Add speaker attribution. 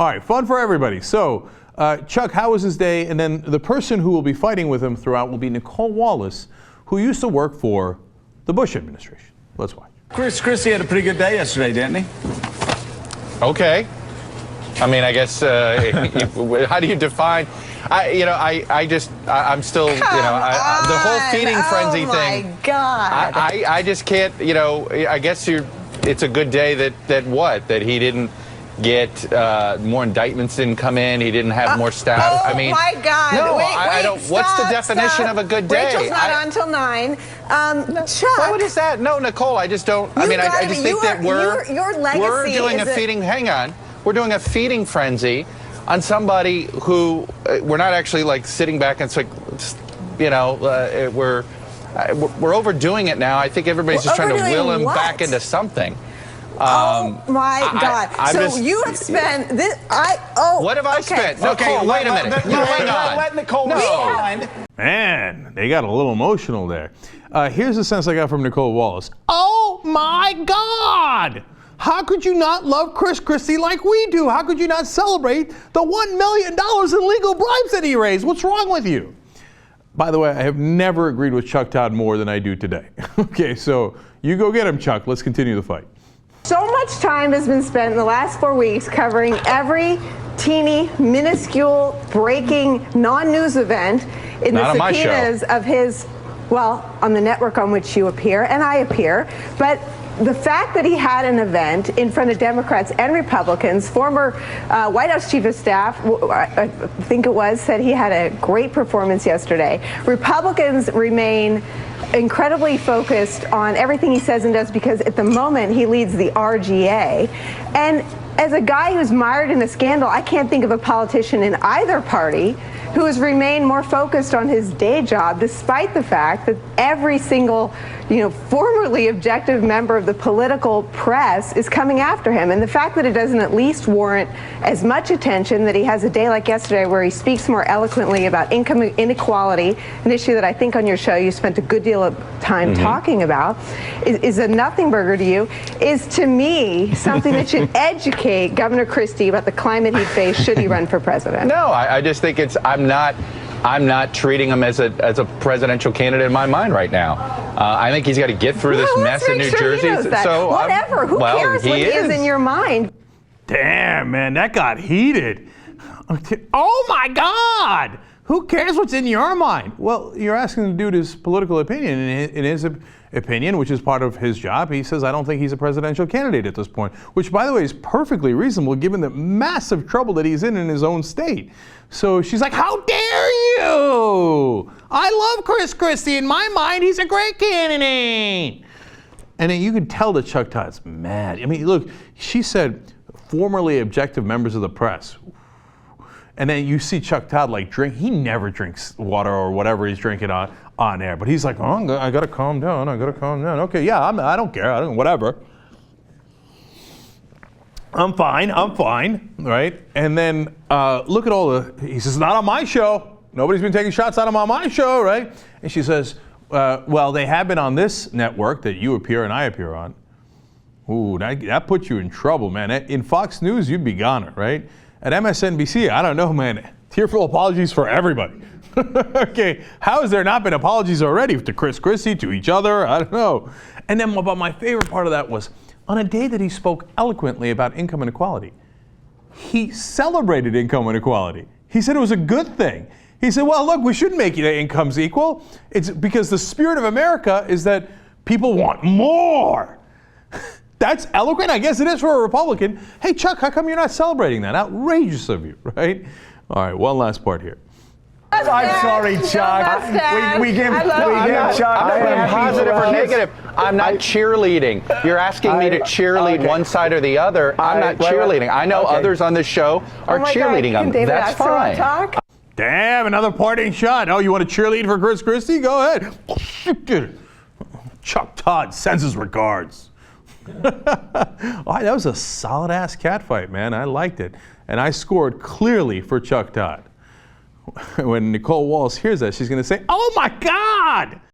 Speaker 1: All right, fun for everybody. So, Chuck, how was his day? And then the person who will be fighting with him throughout will be Nicolle Wallace, who used to work for the Bush administration. Let's watch.
Speaker 2: Christie had a pretty good day yesterday, didn't he?
Speaker 3: Okay. I mean, I guess, how do you define? I'm still, the whole feeding frenzy thing. Oh my
Speaker 4: God.
Speaker 3: I just can't, I guess it's a good day that he didn't get more indictments didn't come in. He didn't have more staff.
Speaker 4: Oh my God.
Speaker 3: No,
Speaker 4: wait,
Speaker 3: I don't. What's the definition of a good day?
Speaker 4: Rachel's not on until 9. Chuck.
Speaker 3: What is that? No, Nicolle, I just don't. I just think that
Speaker 4: your legacy
Speaker 3: we're doing a feeding. Hang on. We're doing a feeding frenzy on somebody who we're not actually like sitting back and it's like, we're overdoing it now. I think everybody's just trying to will him back into something.
Speaker 4: Oh my God! You have spent this. What
Speaker 3: have I spent? Nicolle, wait a minute. Hang on.
Speaker 2: Let Nicolle respond.
Speaker 1: Man, they got a little emotional there. Here's the sense I got from Nicolle Wallace. Oh my God! How could you not love Christie like we do? How could you not celebrate the $1 million in legal bribes that he raised? What's wrong with you? By the way, I have never agreed with Chuck Todd more than I do today. Okay, so you go get him, Chuck. Let's continue the fight.
Speaker 4: So much time has been spent in the last 4 weeks covering every teeny, minuscule, breaking, non-news event in the subpoenas of his, on the network on which you appear and I appear. But the fact that he had an event in front of Democrats and Republicans, former White House Chief of Staff, I think it was, said he had a great performance yesterday. Republicans remain incredibly focused on everything he says and does because at the moment he leads the RGA. And as a guy who's mired in a scandal, I can't think of a politician in either party who has remained more focused on his day job, despite the fact that every single, formerly objective member of the political press is coming after him. And the fact that it doesn't at least warrant as much attention that he has a day like yesterday where he speaks more eloquently about income inequality, an issue that I think on your show you spent a good deal of time talking about, is a nothing burger to you, is to me something that should educate Governor Christie about the climate he'd face should he run for president.
Speaker 3: No, I just think I'm not treating him as a presidential candidate in my mind right now. I think he's got to get through this mess in New Jersey.
Speaker 4: So whatever. Who cares what is in your mind?
Speaker 1: Damn, man, that got heated. Oh my God! Who cares what's in your mind? Well, you're asking the dude his political opinion. In his opinion, which is part of his job, he says, I don't think he's a presidential candidate at this point, which, by the way, is perfectly reasonable given the massive trouble that he's in his own state. So she's like, how dare you? I love Christie. In my mind, he's a great candidate. And then you could tell that Chuck Todd's mad. I mean, look, she said formerly objective members of the press. And then you see Chuck Todd drink. He never drinks water or whatever he's drinking on air. But he's like, oh, I gotta calm down. Okay, yeah, I don't care. Whatever. I'm fine, right? And then look at he says, not on my show. Nobody's been taking shots at him on my show, right? And she says, well, they have been on this network that you appear and I appear on. Ooh, that puts you in trouble, man. In Fox News, you'd be goner, right? At MSNBC, I don't know, man. Tearful apologies for everybody. Okay, how has there not been apologies already to Christie, to each other? I don't know. And then, but my favorite part of that was, on a day that he spoke eloquently about income inequality, he celebrated income inequality. He said it was a good thing. He said, well, look, we shouldn't make the incomes equal. It's because the spirit of America is that people want more. That's eloquent? I guess it is for a Republican. Hey, Chuck, how come you're not celebrating that? Outrageous of you, right? All right, one last part here.
Speaker 2: I'm sorry, Chuck. We give Chuck.
Speaker 3: I'm positive or negative. I'm not cheerleading. You're asking me to cheerlead one side or the other. I'm not cheerleading. I know others on this show are cheerleading them. That's fine.
Speaker 1: Damn, another parting shot. Oh, you want to cheerlead for Christie? Go ahead. Chuck Todd sends his regards. That was a solid-ass catfight, man. I liked it. And I scored clearly for Chuck Todd. When Nicolle Wallace hears that, she's going to say, oh, my God!